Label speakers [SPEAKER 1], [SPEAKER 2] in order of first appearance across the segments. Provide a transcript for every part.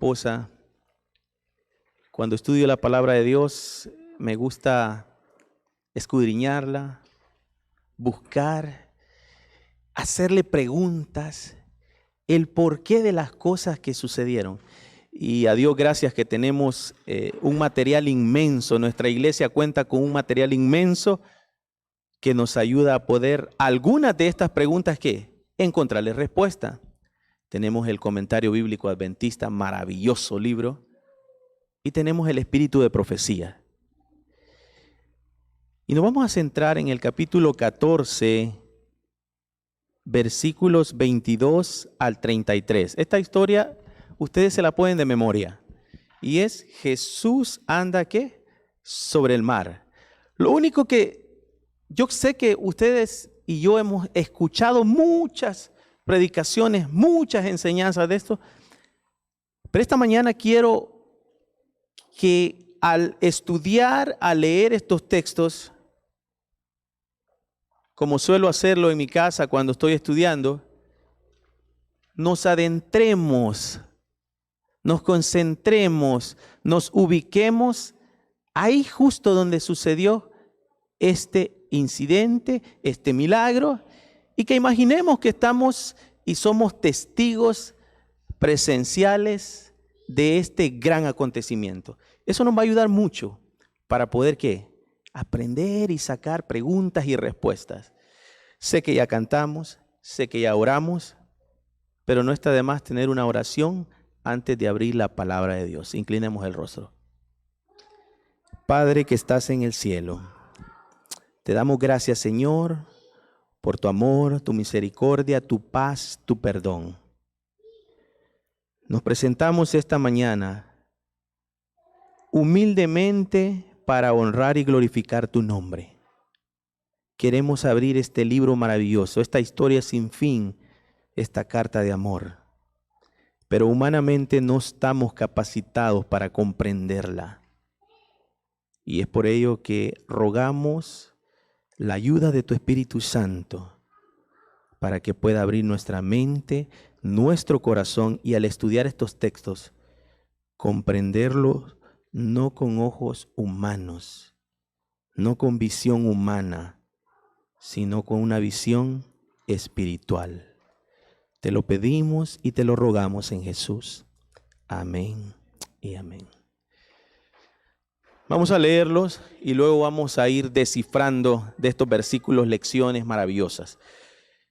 [SPEAKER 1] esposa, cuando estudio la palabra de Dios, me gusta escudriñarla, buscar, hacerle preguntas, el porqué de las cosas que sucedieron. Y a Dios gracias que tenemos un material inmenso. Nuestra iglesia cuenta con un material inmenso que nos ayuda a poder algunas de estas preguntas que encontrarles respuesta. Tenemos el Comentario Bíblico Adventista, maravilloso libro, y tenemos el Espíritu de Profecía. Y nos vamos a centrar en el capítulo 14, versículos 22 al 33. Esta historia ustedes se la pueden de memoria. Y es Jesús anda, ¿qué? Sobre el mar. Lo único que yo sé que ustedes y yo hemos escuchado muchas predicaciones, muchas enseñanzas de esto, pero esta mañana quiero que al estudiar, al leer estos textos, como suelo hacerlo en mi casa cuando estoy estudiando, nos adentremos, nos concentremos, nos ubiquemos ahí justo donde sucedió este incidente, este milagro, y que imaginemos que estamos y somos testigos presenciales de este gran acontecimiento. Eso nos va a ayudar mucho para poder, ¿qué? Aprender y sacar preguntas y respuestas. Sé que ya cantamos, sé que ya oramos, pero no está de más tener una oración antes de abrir la palabra de Dios. Inclinemos el rostro. Padre que estás en el cielo, te damos gracias, Señor, por tu amor, tu misericordia, tu paz, tu perdón. Nos presentamos esta mañana humildemente para honrar y glorificar tu nombre. Queremos abrir este libro maravilloso, esta historia sin fin, esta carta de amor. Pero humanamente no estamos capacitados para comprenderla. Y es por ello que rogamos la ayuda de tu Espíritu Santo para que pueda abrir nuestra mente, nuestro corazón y al estudiar estos textos, comprenderlos no con ojos humanos, no con visión humana, sino con una visión espiritual. Te lo pedimos y te lo rogamos en Jesús. Amén y amén. Vamos a leerlos y luego vamos a ir descifrando de estos versículos lecciones maravillosas.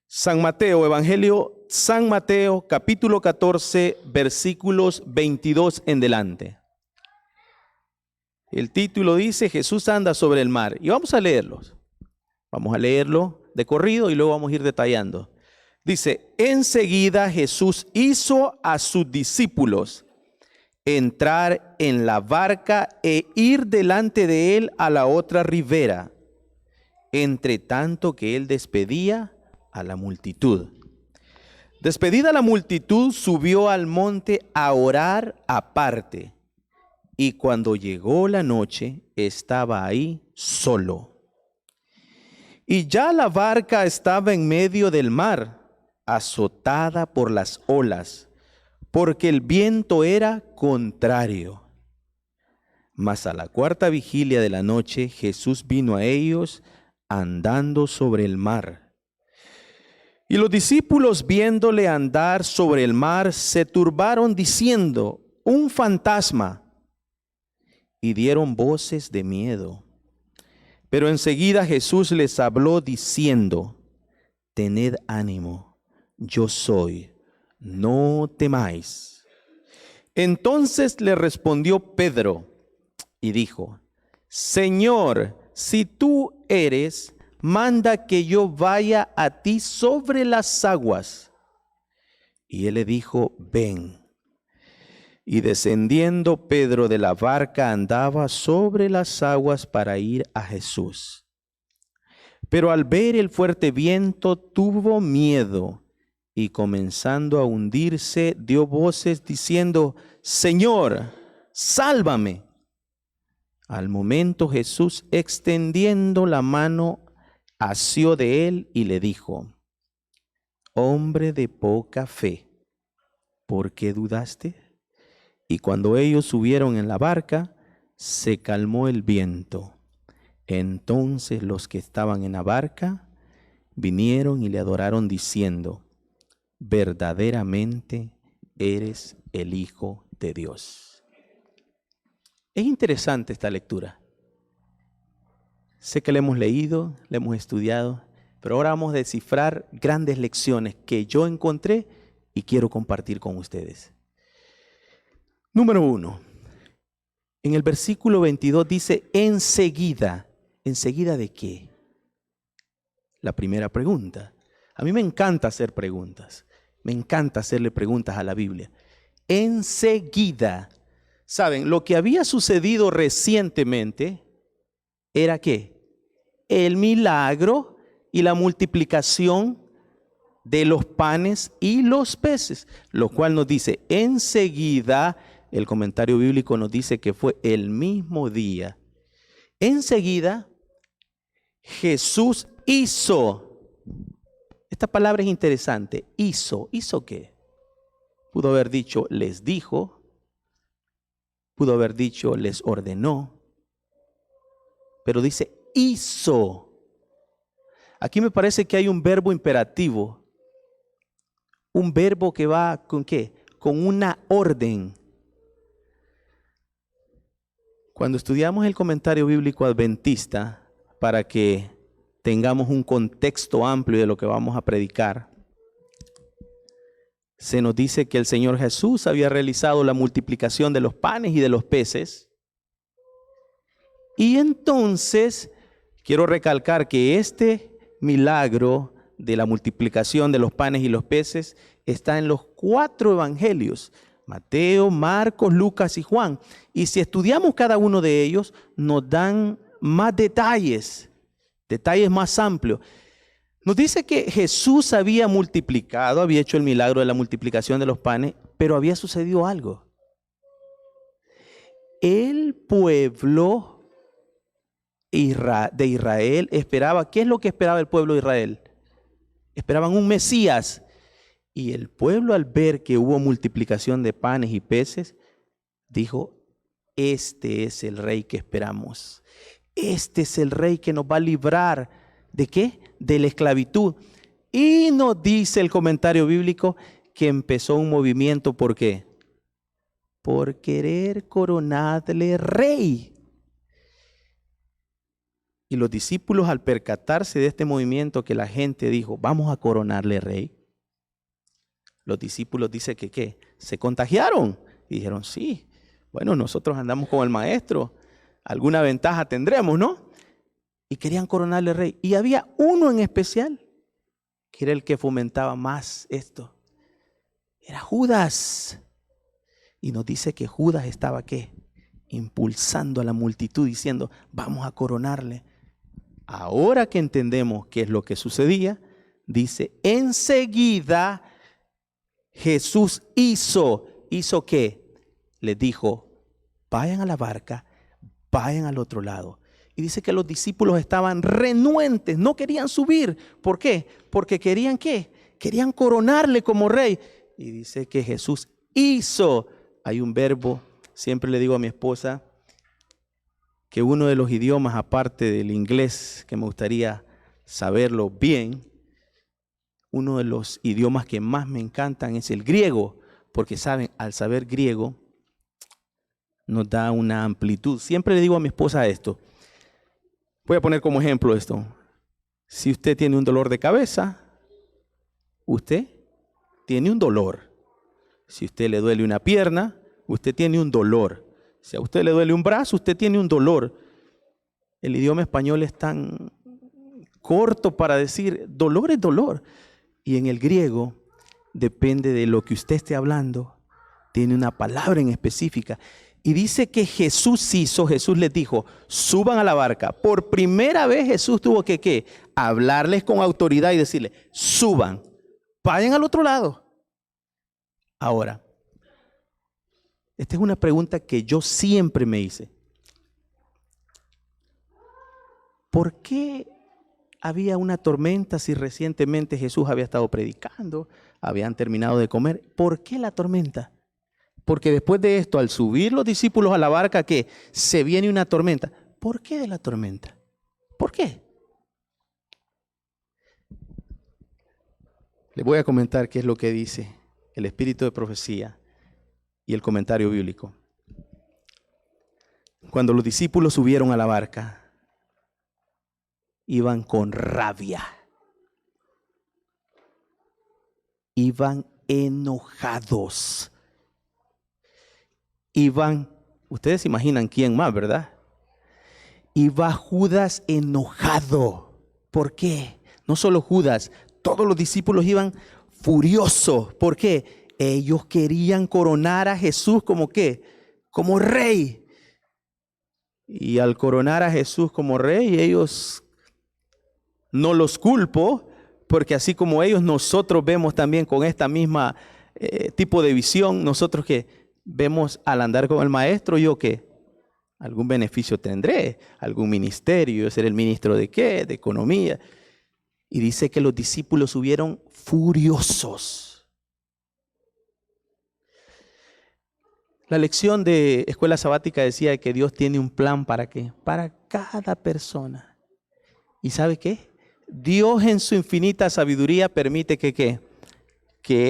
[SPEAKER 1] San Mateo, Evangelio San Mateo, capítulo 14, versículos 22 en delante. El título dice, Jesús anda sobre el mar. Y vamos a leerlos. Vamos a leerlo de corrido y luego vamos a ir detallando. Dice, enseguida Jesús hizo a sus discípulos entrar en la barca e ir delante de él a la otra ribera, entre tanto que él despedía a la multitud. Despedida la multitud, subió al monte a orar aparte, y cuando llegó la noche, estaba ahí solo. Y ya la barca estaba en medio del mar, azotada por las olas, porque el viento era contrario. Mas a la cuarta vigilia de la noche, Jesús vino a ellos andando sobre el mar. Y los discípulos, viéndole andar sobre el mar, se turbaron diciendo, un fantasma, y dieron voces de miedo. Pero enseguida Jesús les habló diciendo, tened ánimo, yo soy, no temáis. Entonces le respondió Pedro y dijo, Señor, si tú eres, manda que yo vaya a ti sobre las aguas. Y él le dijo, ven. Y descendiendo Pedro de la barca andaba sobre las aguas para ir a Jesús. Pero al ver el fuerte viento tuvo miedo y comenzando a hundirse dio voces diciendo, Señor, sálvame. Al momento Jesús, extendiendo la mano, asió de él y le dijo, hombre de poca fe, ¿por qué dudaste? Y cuando ellos subieron en la barca, se calmó el viento. Entonces los que estaban en la barca vinieron y le adoraron diciendo: verdaderamente eres el Hijo de Dios. Es interesante esta lectura. Sé que la hemos leído, la hemos estudiado, pero ahora vamos a descifrar grandes lecciones que yo encontré y quiero compartir con ustedes. Número 1. En el versículo 22 dice enseguida. ¿Enseguida de qué? La primera pregunta. A mí me encanta hacer preguntas. Me encanta hacerle preguntas a la Biblia. Enseguida. ¿Saben? Lo que había sucedido recientemente era ¿qué? El milagro y la multiplicación de los panes y los peces, lo cual nos dice enseguida. El comentario bíblico nos dice que fue el mismo día. Enseguida Jesús hizo. Esta palabra es interesante. Hizo. ¿Hizo qué? Pudo haber dicho les dijo. Pudo haber dicho les ordenó. Pero dice hizo. Aquí me parece que hay un verbo imperativo. Un verbo que va ¿con qué? Con una orden. Cuando estudiamos el comentario bíblico adventista, para que tengamos un contexto amplio de lo que vamos a predicar, se nos dice que el Señor Jesús había realizado la multiplicación de los panes y de los peces. Y entonces, quiero recalcar que este milagro de la multiplicación de los panes y los peces está en los 4 evangelios: Mateo, Marcos, Lucas y Juan. Y si estudiamos cada uno de ellos, nos dan más detalles más amplios. Nos dice que Jesús había multiplicado, había hecho el milagro de la multiplicación de los panes, pero había sucedido algo. El pueblo de Israel esperaba, ¿qué es lo que esperaba el pueblo de Israel? Esperaban un Mesías. Y el pueblo, al ver que hubo multiplicación de panes y peces, dijo: este es el rey que esperamos. Este es el rey que nos va a librar ¿de qué? De la esclavitud. Y nos dice el comentario bíblico que empezó un movimiento. ¿Por qué? Por querer coronarle rey. Y los discípulos, al percatarse de este movimiento que la gente dijo: vamos a coronarle rey, los discípulos dicen que ¿qué? Se contagiaron y dijeron: sí, bueno, nosotros andamos con el maestro, alguna ventaja tendremos, ¿no? Y querían coronarle rey. Y había uno en especial que era el que fomentaba más esto. Era Judas. Y nos dice que Judas estaba ¿qué? Impulsando a la multitud diciendo: vamos a coronarle. Ahora que entendemos qué es lo que sucedía, dice: enseguida Jesús hizo ¿qué? Les dijo: vayan a la barca, vayan al otro lado. Y dice que los discípulos estaban renuentes, no querían subir. ¿Por qué? Porque querían ¿qué? Querían coronarle como rey. Y dice que Jesús hizo. Hay un verbo, siempre le digo a mi esposa que uno de los idiomas, aparte del inglés, que me gustaría saberlo bien, uno de los idiomas que más me encantan es el griego, porque saben, al saber griego nos da una amplitud. Siempre le digo a mi esposa esto. Voy a poner como ejemplo esto. Si usted tiene un dolor de cabeza, usted tiene un dolor. Si a usted le duele una pierna, usted tiene un dolor. Si a usted le duele un brazo, usted tiene un dolor. El idioma español es tan corto para decir dolor es dolor. Y en el griego, depende de lo que usted esté hablando, tiene una palabra en específica. Y dice que Jesús les dijo: suban a la barca. Por primera vez Jesús tuvo que ¿qué? Hablarles con autoridad y decirles: suban, vayan al otro lado. Ahora, esta es una pregunta que yo siempre me hice. ¿Por qué había una tormenta si recientemente Jesús había estado predicando, habían terminado de comer? ¿Por qué la tormenta? Porque después de esto, al subir los discípulos a la barca, que se viene una tormenta. ¿Por qué de la tormenta? ¿Por qué? Les voy a comentar qué es lo que dice el espíritu de profecía y el comentario bíblico. Cuando los discípulos subieron a la barca, iban con rabia. Iban enojados. Ustedes se imaginan quién más, ¿verdad? Iba Judas enojado. ¿Por qué? No solo Judas, todos los discípulos iban furiosos. ¿Por qué? Ellos querían coronar a Jesús como ¿qué? Como rey. Y al coronar a Jesús como rey, ellos, no los culpo, porque así como ellos, nosotros vemos también con esta misma tipo de visión, nosotros que vemos al andar con el maestro, yo que algún beneficio tendré, algún ministerio, yo seré el ministro de qué, de economía. Y dice que los discípulos subieron furiosos. La lección de escuela sabática decía que Dios tiene un plan ¿para qué? Para cada persona. ¿Y sabe qué? Dios en su infinita sabiduría permite que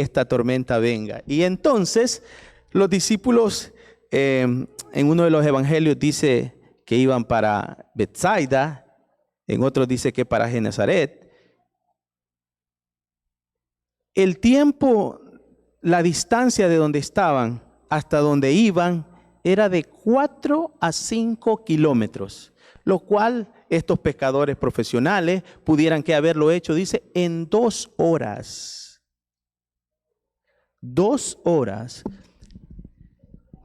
[SPEAKER 1] esta tormenta venga. Y entonces los discípulos en uno de los evangelios dice que iban para Betsaida, en otros dice que para Genezaret. El tiempo, la distancia de donde estaban hasta donde iban era de 4 a 5 kilómetros, lo cual estos pescadores profesionales pudieran que haberlo hecho, dice, en 2 horas. 2 horas.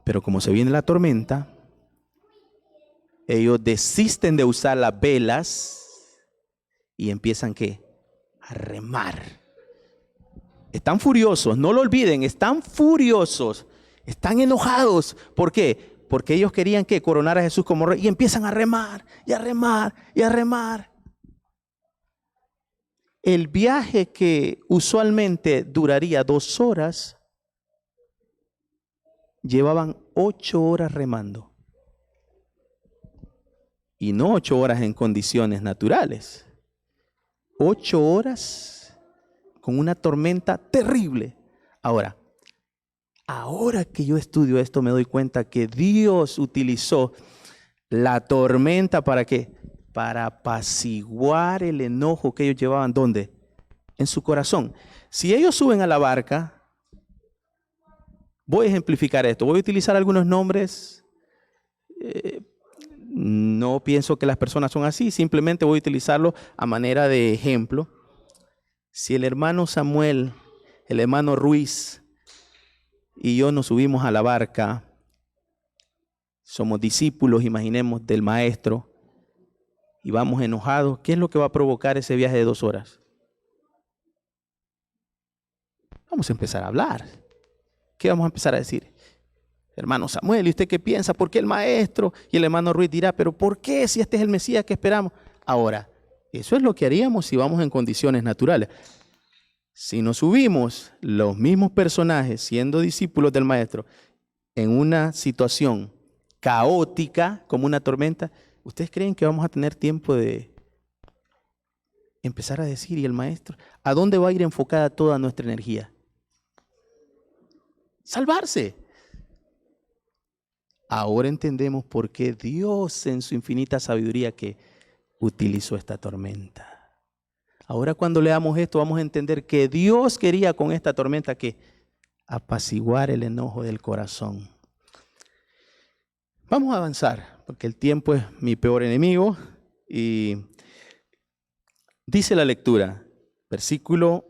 [SPEAKER 1] Pero como se viene la tormenta, ellos desisten de usar las velas y empiezan ¿qué? A remar. Están furiosos, no lo olviden, están furiosos, están enojados. ¿Por qué? Porque ellos querían que coronar a Jesús como rey y empiezan a remar y a remar y a remar. El viaje que usualmente duraría 2 horas, llevaban 8 horas remando. Y no 8 horas en condiciones naturales. 8 horas con una tormenta terrible. Ahora que yo estudio esto me doy cuenta que Dios utilizó la tormenta ¿para qué? Para apaciguar el enojo que ellos llevaban. ¿Dónde? En su corazón. Si ellos suben a la barca, voy a ejemplificar esto. Voy a utilizar algunos nombres. No pienso que las personas son así. Simplemente voy a utilizarlo a manera de ejemplo. Si el hermano Samuel, el hermano Ruiz y yo nos subimos a la barca, somos discípulos, imaginemos, del maestro, y vamos enojados, ¿qué es lo que va a provocar ese viaje de 2 horas? Vamos a empezar a hablar. ¿Qué vamos a empezar a decir? Hermano Samuel, ¿y usted qué piensa? ¿Por qué el maestro? Y el hermano Ruiz dirá, ¿pero por qué si este es el Mesías que esperamos? Ahora, eso es lo que haríamos si vamos en condiciones naturales. Si nos subimos los mismos personajes siendo discípulos del maestro en una situación caótica como una tormenta, ¿ustedes creen que vamos a tener tiempo de empezar a decir, y el maestro, ¿a dónde va a ir enfocada toda nuestra energía? Salvarse. Ahora entendemos por qué Dios en su infinita sabiduría que utilizó esta tormenta. Ahora cuando leamos esto vamos a entender que Dios quería con esta tormenta que apaciguar el enojo del corazón. Vamos a avanzar porque el tiempo es mi peor enemigo y dice la lectura, versículo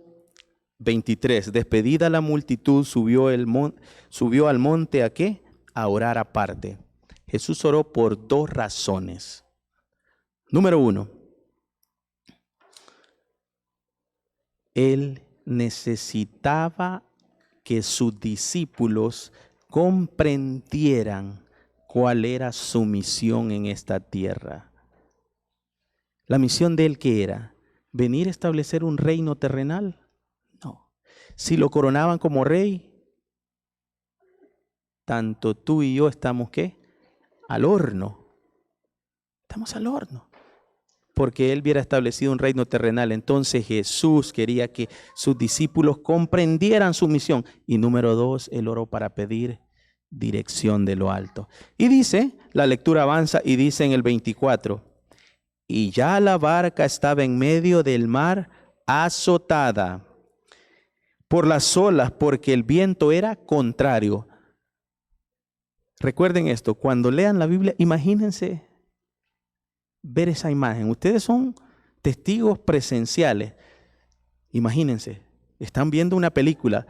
[SPEAKER 1] 23, despedida la multitud subió al monte ¿a qué? A orar aparte. Jesús oró por 2 razones. Número 1, Él necesitaba que sus discípulos comprendieran cuál era su misión en esta tierra. ¿La misión de Él qué era? ¿Venir a establecer un reino terrenal? No. Si lo coronaban como rey, tanto tú y yo estamos, ¿qué? Al horno. Estamos al horno. Porque Él hubiera establecido un reino terrenal. Entonces Jesús quería que sus discípulos comprendieran su misión. Y número 2, Él oró para pedir dirección de lo alto. Y dice, la lectura avanza y dice en el 24, y ya la barca estaba en medio del mar, azotada por las olas, porque el viento era contrario. Recuerden esto, cuando lean la Biblia, imagínense ver esa imagen. Ustedes son testigos presenciales. Imagínense, están viendo una película,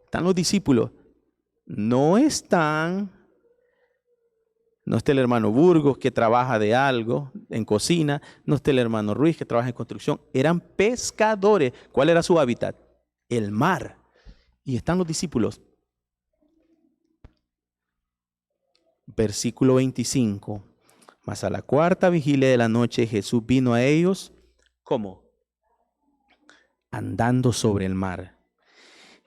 [SPEAKER 1] están los discípulos, no está el hermano Burgos que trabaja de algo en cocina, no está el hermano Ruiz que trabaja en construcción, eran pescadores. ¿Cuál era su hábitat? El mar. Y están los discípulos. Versículo 25. Mas a la cuarta vigilia de la noche Jesús vino a ellos, ¿cómo? Andando sobre el mar.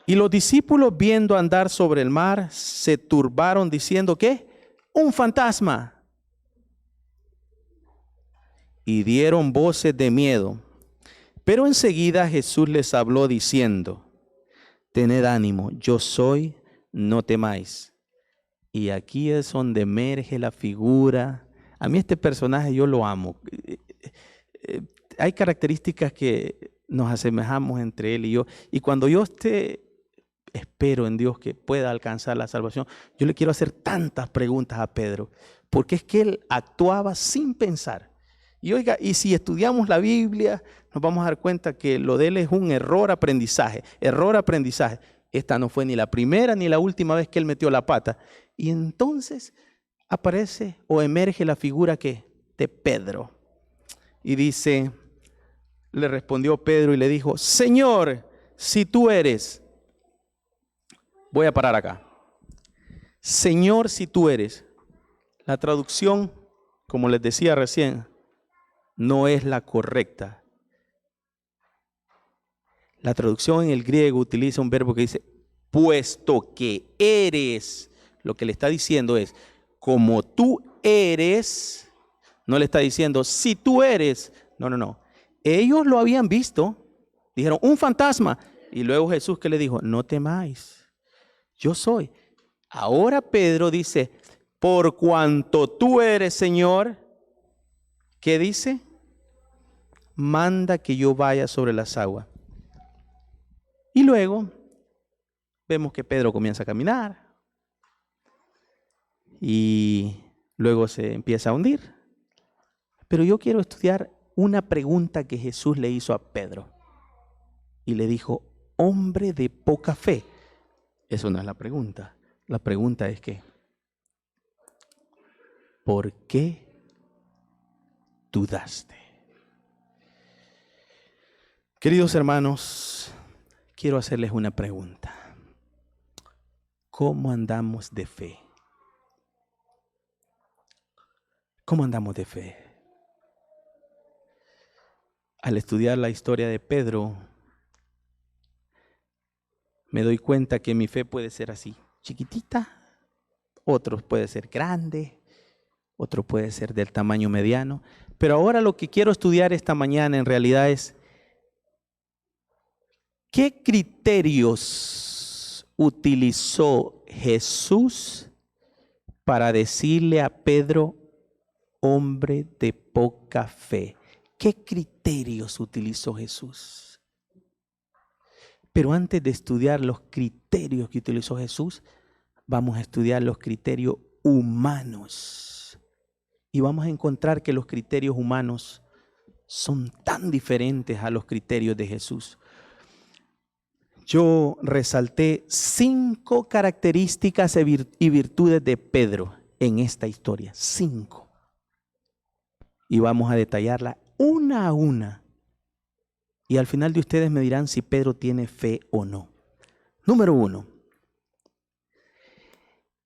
[SPEAKER 1] Y los discípulos, viendo andar sobre el mar, se turbaron diciendo, ¿qué? Un fantasma. Y dieron voces de miedo. Pero enseguida Jesús les habló diciendo, tened ánimo, yo soy, no temáis. Y aquí es donde emerge la figura. A mí este personaje yo lo amo. Hay características que nos asemejamos entre él y yo. Y cuando yo espero en Dios que pueda alcanzar la salvación, yo le quiero hacer tantas preguntas a Pedro, porque es que él actuaba sin pensar. Y oiga, y si estudiamos la Biblia, nos vamos a dar cuenta que lo de él es un error aprendizaje. Esta no fue ni la primera ni la última vez que él metió la pata. Y entonces aparece o emerge la figura de Pedro. Y dice, le respondió Pedro y le dijo, Señor, si tú eres, voy a parar acá. Señor, si tú eres. La traducción, como les decía recién, no es la correcta. La traducción en el griego utiliza un verbo que dice, puesto que eres. Lo que le está diciendo es, como tú eres, no le está diciendo, si tú eres. No. Ellos lo habían visto, dijeron, un fantasma. Y luego Jesús, ¿qué le dijo? No temáis, yo soy. Ahora Pedro dice, por cuanto tú eres, Señor, ¿qué dice? Manda que yo vaya sobre las aguas. Y luego vemos que Pedro comienza a caminar y luego se empieza a hundir. Pero yo quiero estudiar una pregunta que Jesús le hizo a Pedro. Y le dijo, hombre de poca fe. Eso no es la pregunta. La pregunta es que, ¿por qué dudaste? Queridos hermanos, quiero hacerles una pregunta. ¿Cómo andamos de fe? ¿Cómo andamos de fe? Al estudiar la historia de Pedro, me doy cuenta que mi fe puede ser así, chiquitita, otros puede ser grande, otro puede ser del tamaño mediano. Pero ahora lo que quiero estudiar esta mañana en realidad es ¿qué criterios utilizó Jesús para decirle a Pedro, hombre de poca fe? ¿Qué criterios utilizó Jesús? Pero antes de estudiar los criterios que utilizó Jesús, vamos a estudiar los criterios humanos. Y vamos a encontrar que los criterios humanos son tan diferentes a los criterios de Jesús. Yo resalté 5 características y virtudes de Pedro en esta historia. 5. Y vamos a detallarla una a una. Y al final de ustedes me dirán si Pedro tiene fe o no. Número 1.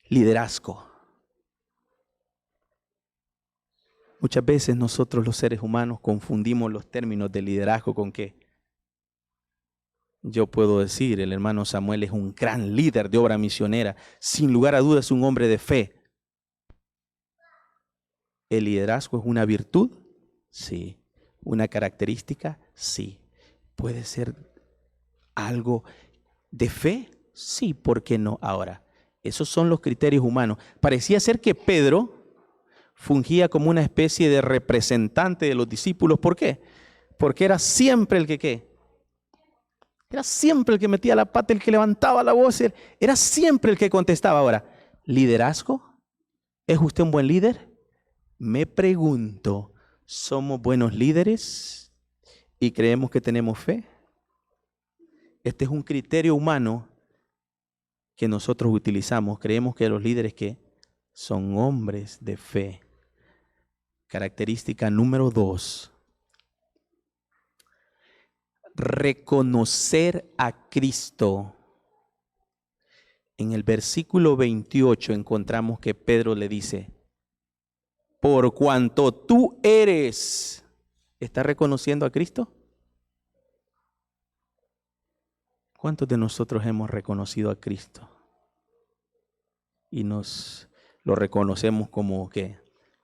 [SPEAKER 1] Liderazgo. Muchas veces nosotros los seres humanos confundimos los términos de liderazgo con ¿qué? yo puedo decir, el hermano Samuel es un gran líder de obra misionera. Sin lugar a dudas, es un hombre de fe. ¿El liderazgo es una virtud? Sí. ¿Una característica? Sí. ¿Puede ser algo de fe? Sí, ¿por qué no? Ahora, esos son los criterios humanos. Parecía ser que Pedro fungía como una especie de representante de los discípulos. ¿Por qué? Porque era siempre el que, ¿qué? Era siempre el que metía la pata, el que levantaba la voz, era siempre el que contestaba. Ahora, ¿liderazgo? ¿Es usted un buen líder? Me pregunto, ¿somos buenos líderes y creemos que tenemos fe? Este es un criterio humano que nosotros utilizamos. Creemos que los líderes que son hombres de fe. Característica número 2. Reconocer a Cristo. En el versículo 28 encontramos que Pedro le dice, por cuanto tú eres, ¿estás reconociendo a Cristo? ¿Cuántos de nosotros hemos reconocido a Cristo? Y nos lo reconocemos como ¿qué?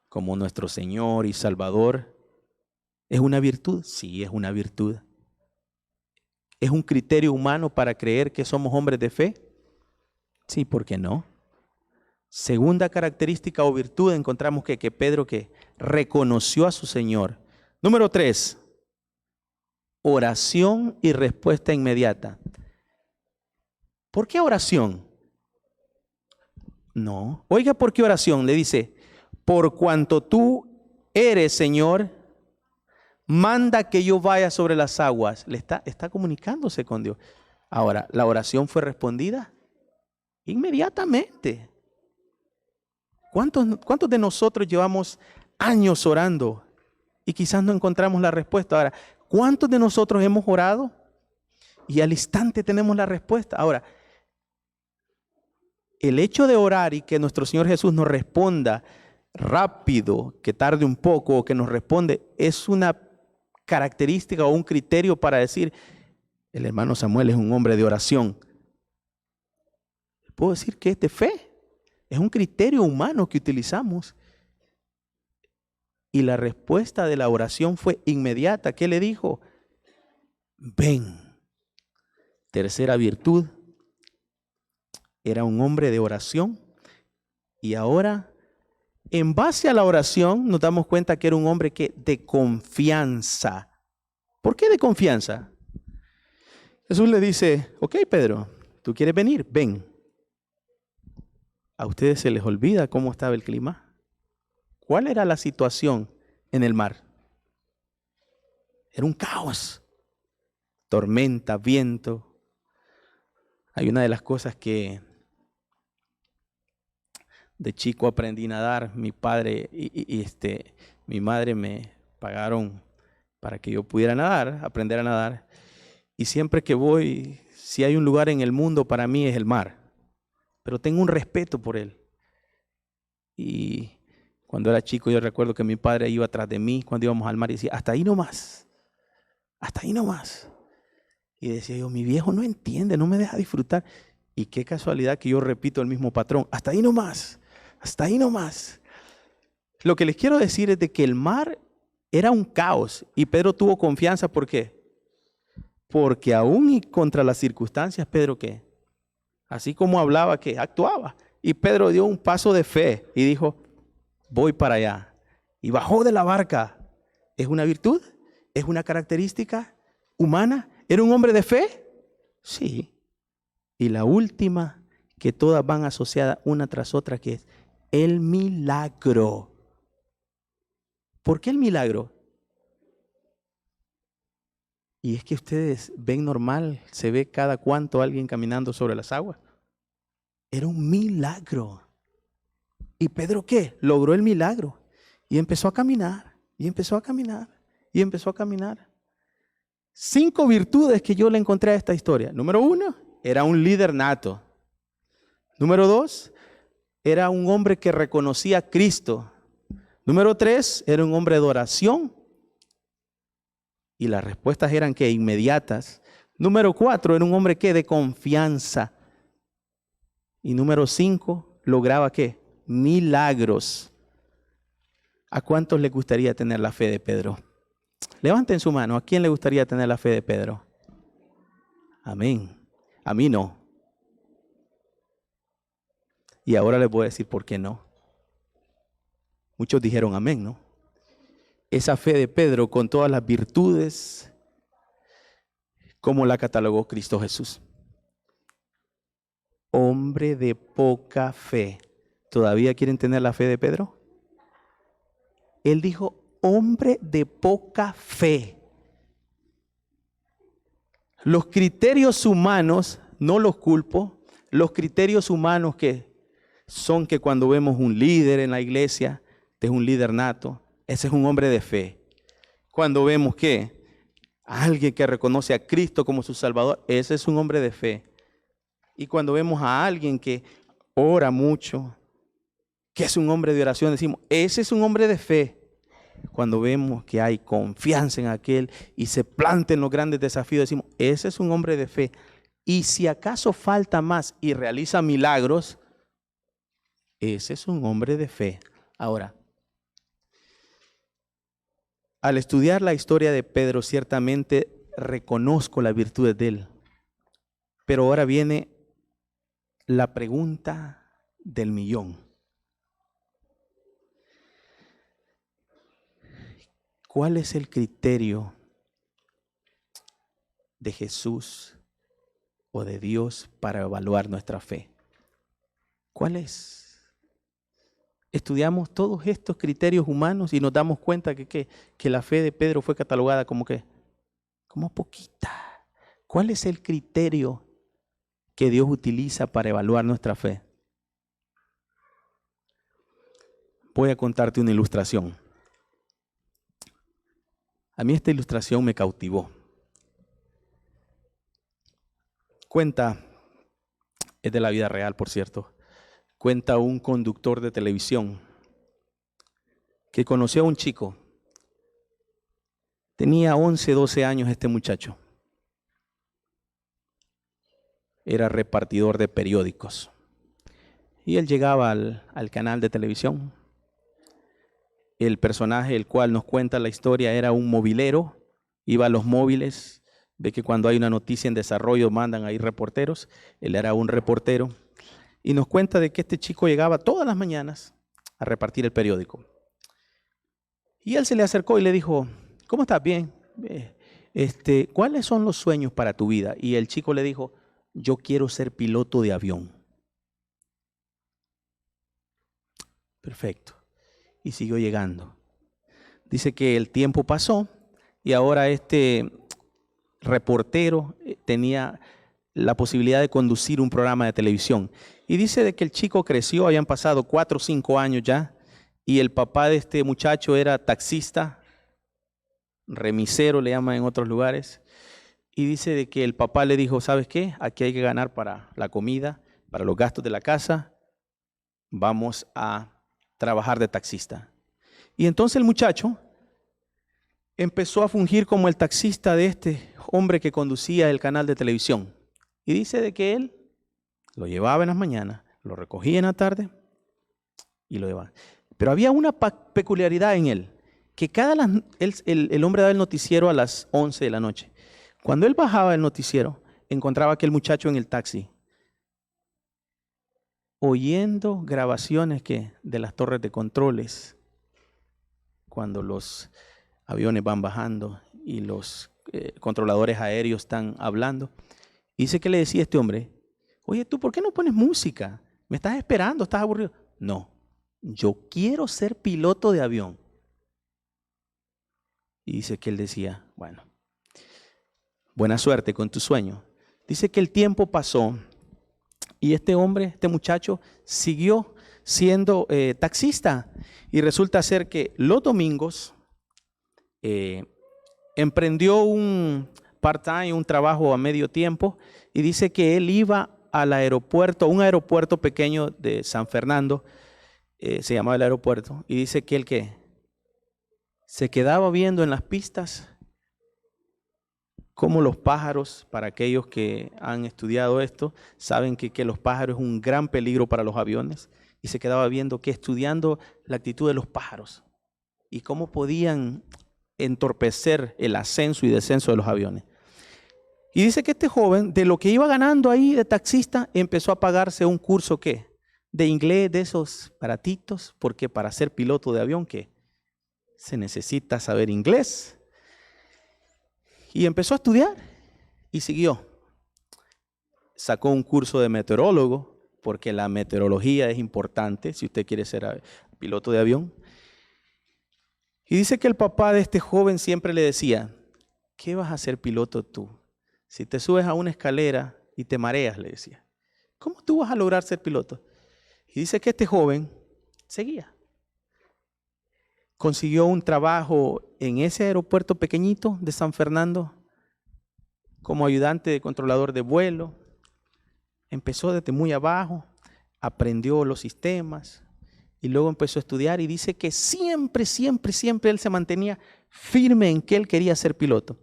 [SPEAKER 1] Como nuestro Señor y Salvador. ¿Es una virtud? Sí, es una virtud. ¿Es un criterio humano para creer que somos hombres de fe? Sí, ¿por qué no? Segunda característica o virtud, encontramos que Pedro que reconoció a su Señor. Número 3, oración y respuesta inmediata. ¿Por qué oración? No. Oiga, ¿por qué oración? Le dice, por cuanto tú eres, Señor, manda que yo vaya sobre las aguas. Le está comunicándose con Dios. Ahora, ¿la oración fue respondida? Inmediatamente. ¿Cuántos de nosotros llevamos años orando y quizás no encontramos la respuesta? Ahora, ¿cuántos de nosotros hemos orado y al instante tenemos la respuesta? Ahora, el hecho de orar y que nuestro Señor Jesús nos responda rápido, que tarde un poco o que nos responde, es una característica o un criterio para decir, el hermano Samuel es un hombre de oración. Puedo decir que es de fe. Es un criterio humano que utilizamos. Y la respuesta de la oración fue inmediata. ¿Qué le dijo? Ven. Tercera virtud. Era un hombre de oración. Y ahora, en base a la oración, nos damos cuenta que era un hombre que de confianza. ¿Por qué de confianza? Jesús le dice, ok, Pedro, ¿tú quieres venir? Ven. ¿A ustedes se les olvida cómo estaba el clima? ¿Cuál era la situación en el mar? Era un caos. Tormenta, viento. Hay una de las cosas que de chico aprendí a nadar. Mi padre y mi madre me pagaron para que yo pudiera nadar, aprender a nadar. Y siempre que voy, si hay un lugar en el mundo, para mí es el mar. Pero tengo un respeto por él. Y cuando era chico yo recuerdo que mi padre iba atrás de mí cuando íbamos al mar y decía, hasta ahí nomás, hasta ahí nomás. Y decía yo, mi viejo no entiende, no me deja disfrutar. Y qué casualidad que yo repito el mismo patrón, hasta ahí nomás, hasta ahí nomás. Lo que les quiero decir es de que el mar era un caos y Pedro tuvo confianza. ¿Por qué? Porque aún y contra las circunstancias, Pedro ¿qué? Así como hablaba, que actuaba. Y Pedro dio un paso de fe y dijo, voy para allá. Y bajó de la barca. ¿Es una virtud? ¿Es una característica humana? ¿Era un hombre de fe? Sí. Y la última, que todas van asociadas una tras otra, que es el milagro. ¿Por qué el milagro? Y es que ustedes ven normal, se ve cada cuanto alguien caminando sobre las aguas. Era un milagro. ¿Y Pedro qué? Logró el milagro. Y empezó a caminar, y empezó a caminar, y empezó a caminar. 5 virtudes que yo le encontré a esta historia. Número 1, era un líder nato. Número 2, era un hombre que reconocía a Cristo. Número 3, era un hombre de oración. Y las respuestas eran que inmediatas. Número 4, era un hombre que de confianza. Y número 5, lograba ¿qué? Milagros. ¿A cuántos les gustaría tener la fe de Pedro? Levanten su mano. ¿A quién le gustaría tener la fe de Pedro? Amén. A mí no. Y ahora les voy a decir por qué no. Muchos dijeron amén, ¿no? Esa fe de Pedro con todas las virtudes, como la catalogó Cristo Jesús. Hombre de poca fe. ¿Todavía quieren tener la fe de Pedro? Él dijo, hombre de poca fe. Los criterios humanos, no los culpo, los criterios humanos que son que cuando vemos un líder en la iglesia, este es un líder nato, ese es un hombre de fe. Cuando vemos que alguien que reconoce a Cristo como su Salvador, ese es un hombre de fe. Y cuando vemos a alguien que ora mucho, que es un hombre de oración, decimos, ese es un hombre de fe. Cuando vemos que hay confianza en aquel y se planta en los grandes desafíos, decimos, ese es un hombre de fe. Y si acaso falta más y realiza milagros, ese es un hombre de fe. Ahora, al estudiar la historia de Pedro, ciertamente reconozco las virtudes de él. Pero ahora viene la pregunta del millón. ¿Cuál es el criterio de Jesús o de Dios para evaluar nuestra fe? ¿Cuál es? Estudiamos todos estos criterios humanos y nos damos cuenta que la fe de Pedro fue catalogada como que, como poquita. ¿Cuál es el criterio que Dios utiliza para evaluar nuestra fe? Voy a contarte una ilustración. A mí esta ilustración me cautivó. Cuenta, es de la vida real, por cierto, cuenta un conductor de televisión que conoció a un chico. Tenía 11, 12 años este muchacho. Era repartidor de periódicos. Y él llegaba al canal de televisión. El personaje, el cual nos cuenta la historia, era un movilero. Iba a los móviles. Ve que cuando hay una noticia en desarrollo mandan ahí reporteros. Él era un reportero. Y nos cuenta de que este chico llegaba todas las mañanas a repartir el periódico. Y él se le acercó y le dijo, ¿cómo estás? Bien. ¿Cuáles son los sueños para tu vida? Y el chico le dijo, yo quiero ser piloto de avión. Perfecto. Y siguió llegando. Dice que el tiempo pasó y ahora este reportero tenía la posibilidad de conducir un programa de televisión. Y dice de que el chico creció, habían pasado 4 o 5 años ya, y el papá de este muchacho era taxista, remisero le llaman en otros lugares, y dice de que el papá le dijo, ¿sabes qué? Aquí hay que ganar para la comida, para los gastos de la casa, vamos a trabajar de taxista. Y entonces el muchacho empezó a fungir como el taxista de este hombre que conducía el canal de televisión. Y dice de que él lo llevaba en las mañanas, lo recogía en la tarde y lo llevaba. Pero había una peculiaridad en él, que el hombre daba el noticiero a las 11 de la noche. Cuando él bajaba el noticiero, encontraba a aquel muchacho en el taxi, oyendo grabaciones de las torres de controles, cuando los aviones van bajando y los controladores aéreos están hablando. Y dice que le decía a este hombre, oye, ¿tú por qué no pones música? ¿Me estás esperando? ¿Estás aburrido? No, yo quiero ser piloto de avión. Y dice que él decía, bueno, buena suerte con tu sueño. Dice que el tiempo pasó y este hombre, este muchacho, siguió siendo taxista. Y resulta ser que los domingos emprendió un part-time, un trabajo a medio tiempo, y dice que él iba al aeropuerto, un aeropuerto pequeño de San Fernando, se llamaba el aeropuerto, y dice que él se quedaba viendo en las pistas Como los pájaros, para aquellos que han estudiado esto, saben que los pájaros es un gran peligro para los aviones. Y se quedaba viendo estudiando la actitud de los pájaros y cómo podían entorpecer el ascenso y descenso de los aviones. Y dice que este joven, de lo que iba ganando ahí de taxista, empezó a pagarse un curso, ¿qué? De inglés, de esos baratitos, porque para ser piloto de avión, ¿qué? Se necesita saber inglés. Y empezó a estudiar y siguió. Sacó un curso de meteorólogo, porque la meteorología es importante si usted quiere ser piloto de avión. Y dice que el papá de este joven siempre le decía, ¿qué vas a ser piloto tú? Si te subes a una escalera y te mareas, le decía, ¿cómo tú vas a lograr ser piloto? Y dice que este joven seguía. Consiguió un trabajo en ese aeropuerto pequeñito de San Fernando como ayudante de controlador de vuelo. Empezó desde muy abajo, aprendió los sistemas y luego empezó a estudiar y dice que siempre él se mantenía firme en que él quería ser piloto.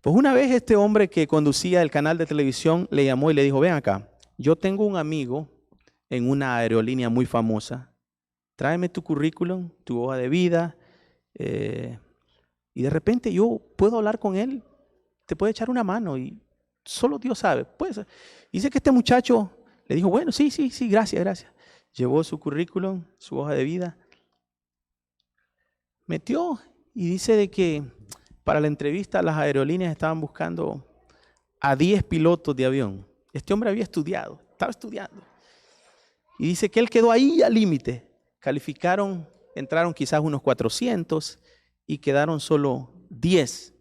[SPEAKER 1] Pues una vez este hombre que conducía el canal de televisión le llamó y le dijo, ven acá, yo tengo un amigo en una aerolínea muy famosa, tráeme tu currículum, tu hoja de vida, y de repente yo puedo hablar con él, te puede echar una mano y solo Dios sabe. Pues dice que este muchacho le dijo, bueno, sí, gracias. Llevó su currículum, su hoja de vida, metió y dice de que para la entrevista las aerolíneas estaban buscando a 10 pilotos de avión. Este hombre había estudiado, estaba estudiando. Y dice que él quedó ahí al límite. Calificaron, entraron quizás unos 400 y quedaron solo 10.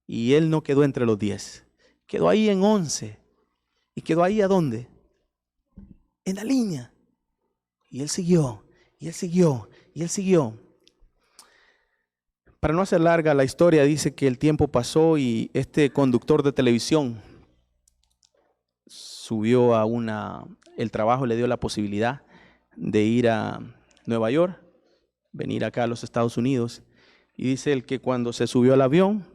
[SPEAKER 1] Y él no quedó entre los 10. Quedó ahí en 11. ¿Y quedó ahí a dónde? En la línea. Y él siguió, y él siguió, y él siguió. Para no hacer larga la historia, dice que el tiempo pasó y este conductor de televisión subió el trabajo le dio la posibilidad de ir a Nueva York, venir acá a los Estados Unidos. Y dice él que cuando se subió al avión,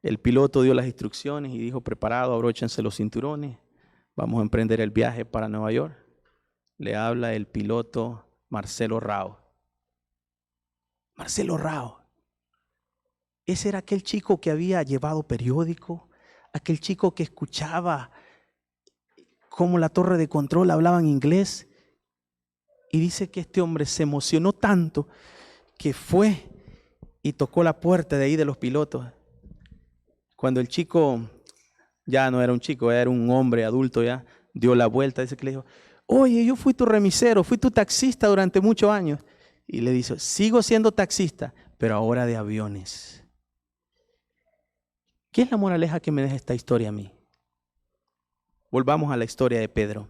[SPEAKER 1] el piloto dio las instrucciones y dijo, preparado, abróchense los cinturones, vamos a emprender el viaje para Nueva York. Le habla el piloto Marcelo Rao. Marcelo Rao. Ese era aquel chico que había llevado periódico, aquel chico que escuchaba cómo la torre de control hablaba en inglés. Y dice que este hombre se emocionó tanto que fue y tocó la puerta de ahí de los pilotos. Cuando el chico, ya no era un chico, era un hombre adulto ya, dio la vuelta, dice que le dijo, oye, yo fui tu remisero, fui tu taxista durante muchos años. Y le dice, sigo siendo taxista, pero ahora de aviones. ¿Qué es la moraleja que me deja esta historia a mí? Volvamos a la historia de Pedro.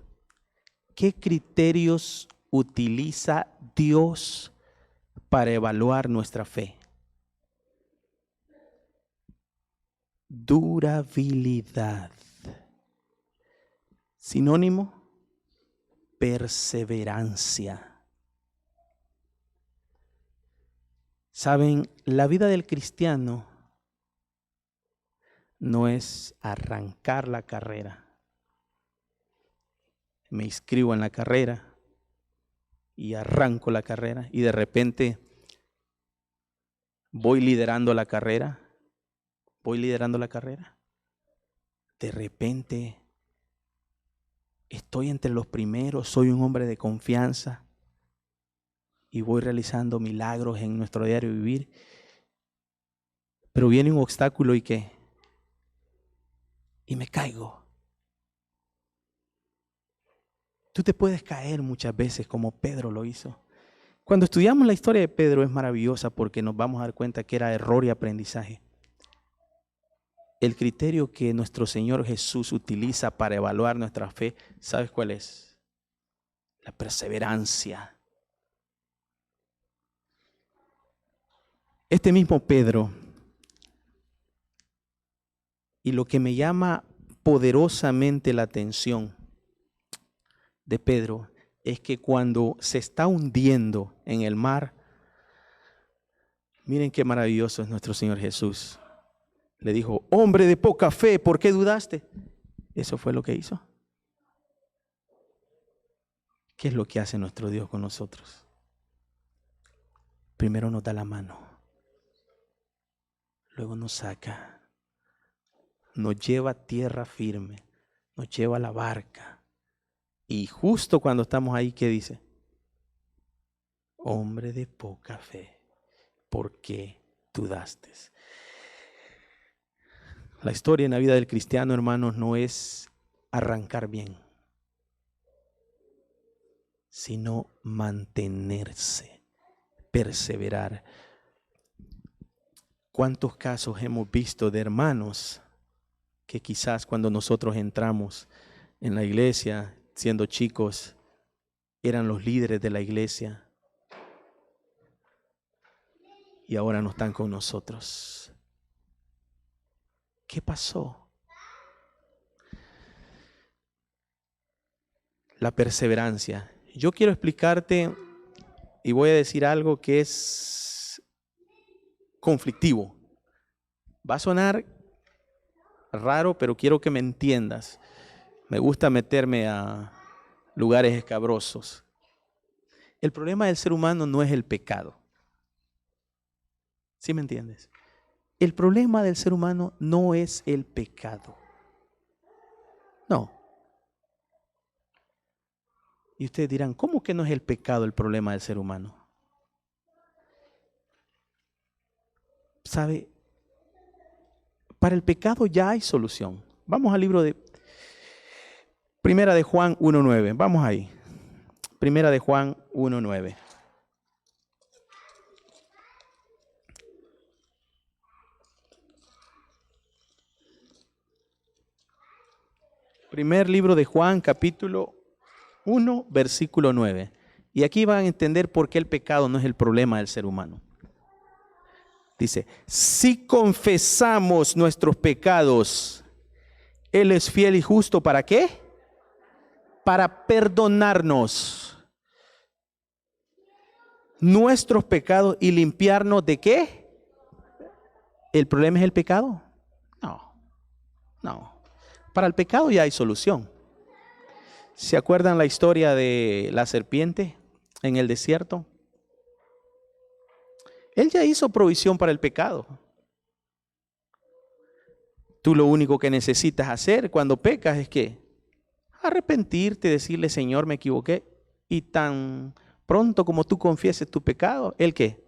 [SPEAKER 1] ¿Qué criterios utiliza Dios para evaluar nuestra fe? Durabilidad. Sinónimo, perseverancia. Saben, la vida del cristiano no es arrancar la carrera. Me inscribo en la carrera y arranco la carrera y de repente voy liderando la carrera. De repente estoy entre los primeros, soy un hombre de confianza y voy realizando milagros en nuestro diario vivir. Pero viene un obstáculo y ¿qué? Y me caigo. Tú te puedes caer muchas veces como Pedro lo hizo. Cuando estudiamos la historia de Pedro es maravillosa porque nos vamos a dar cuenta que era error y aprendizaje. El criterio que nuestro Señor Jesús utiliza para evaluar nuestra fe, ¿sabes cuál es? La perseverancia. Este mismo Pedro, y lo que me llama poderosamente la atención de Pedro, es que cuando se está hundiendo en el mar, miren qué maravilloso es nuestro Señor Jesús. Le dijo, hombre de poca fe, ¿por qué dudaste? Eso fue lo que hizo. ¿Qué es lo que hace nuestro Dios con nosotros? Primero nos da la mano, luego nos saca, nos lleva a tierra firme, nos lleva a la barca. Y justo cuando estamos ahí, ¿qué dice? Hombre de poca fe, ¿por qué dudaste? La historia en la vida del cristiano, hermanos, no es arrancar bien, sino mantenerse, perseverar. ¿Cuántos casos hemos visto de hermanos que quizás cuando nosotros entramos en la iglesia, siendo chicos, eran los líderes de la iglesia y ahora no están con nosotros? ¿Qué pasó? La perseverancia. Yo quiero explicarte y voy a decir algo que es conflictivo. Va a sonar raro, pero quiero que me entiendas. Me gusta meterme a lugares escabrosos. El problema del ser humano no es el pecado. ¿Sí me entiendes? El problema del ser humano no es el pecado. No. Y ustedes dirán, ¿cómo que no es el pecado el problema del ser humano? ¿Sabe? Para el pecado ya hay solución. Vamos al libro de Primera de Juan 1:9. Vamos ahí. Primera de Juan 1:9. Primer libro de Juan, capítulo 1, versículo 9. Y aquí van a entender por qué el pecado no es el problema del ser humano. Dice, si confesamos nuestros pecados, Él es fiel y justo, ¿para qué? Para perdonarnos nuestros pecados y limpiarnos ¿de qué? ¿El problema es el pecado? No. Para el pecado ya hay solución. ¿Se acuerdan la historia de la serpiente en el desierto? Él ya hizo provisión para el pecado. Tú lo único que necesitas hacer cuando pecas es que arrepentirte, decirle, Señor, me equivoqué. Y tan pronto como tú confieses tu pecado, ¿Él qué?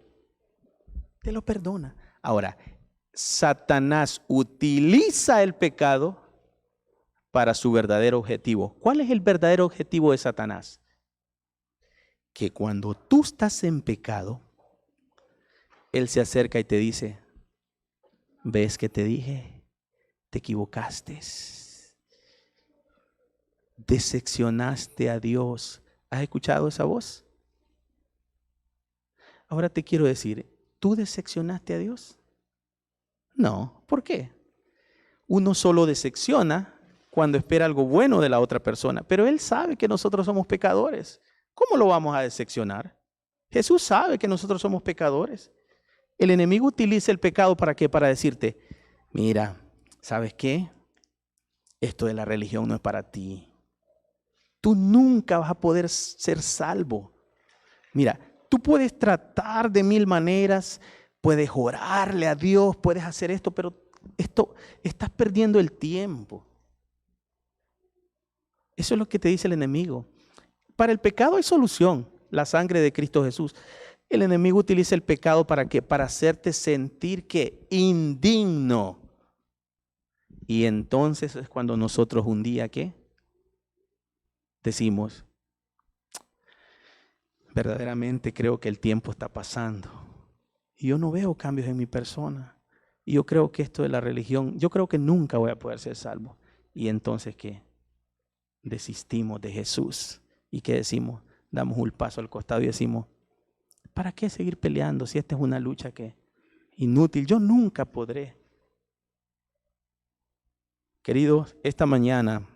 [SPEAKER 1] Te lo perdona. Ahora, Satanás utiliza el pecado para su verdadero objetivo. ¿Cuál es el verdadero objetivo de Satanás? Que cuando tú estás en pecado, Él se acerca y te dice, ¿ves que te dije? Te equivocaste. Decepcionaste a Dios. ¿Has escuchado esa voz? Ahora te quiero decir, ¿tú decepcionaste a Dios? No. ¿Por qué? Uno solo decepciona cuando espera algo bueno de la otra persona, pero Él sabe que nosotros somos pecadores. ¿Cómo lo vamos a decepcionar? Jesús sabe que nosotros somos pecadores. El enemigo utiliza el pecado ¿para qué? Para decirte, mira, ¿sabes qué? Esto de la religión no es para ti. Tú nunca vas a poder ser salvo. Mira, tú puedes tratar de mil maneras, puedes orarle a Dios, puedes hacer esto, pero estás perdiendo el tiempo. Eso es lo que te dice el enemigo. Para el pecado hay solución, la sangre de Cristo Jesús. El enemigo utiliza el pecado ¿para qué? Para hacerte sentir que indigno. Y entonces es cuando nosotros un día ¿qué? Decimos, verdaderamente creo que el tiempo está pasando. Y yo no veo cambios en mi persona. Y yo creo que esto de la religión, yo creo que nunca voy a poder ser salvo. Y entonces ¿qué? Desistimos de Jesús. ¿Y qué decimos? Damos un paso al costado y decimos, ¿para qué seguir peleando si esta es una lucha que inútil? Yo nunca podré. Queridos, esta mañana,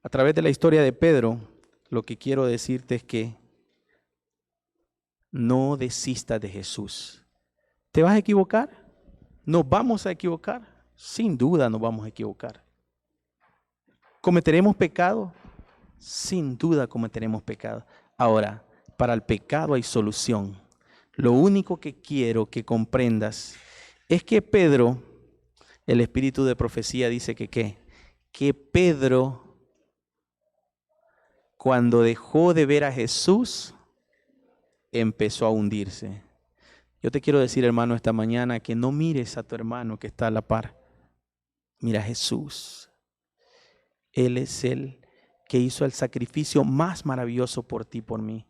[SPEAKER 1] a través de la historia de Pedro, lo que quiero decirte es que no desistas de Jesús. ¿Te vas a equivocar? ¿Nos vamos a equivocar? Sin duda nos vamos a equivocar. ¿Cometeremos pecado? Sin duda cometeremos pecado. Ahora, para el pecado hay solución. Lo único que quiero que comprendas es que Pedro, el espíritu de profecía dice que Pedro, cuando dejó de ver a Jesús, empezó a hundirse. Yo te quiero decir, hermano, esta mañana que no mires a tu hermano que está a la par. Mira a Jesús. Él es el que hizo el sacrificio más maravilloso por ti, por mí.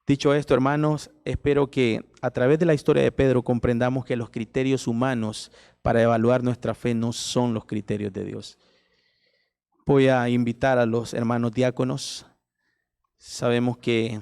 [SPEAKER 1] Dicho esto, hermanos, espero que a través de la historia de Pedro comprendamos que los criterios humanos para evaluar nuestra fe no son los criterios de Dios. Voy a invitar a los hermanos diáconos. Sabemos que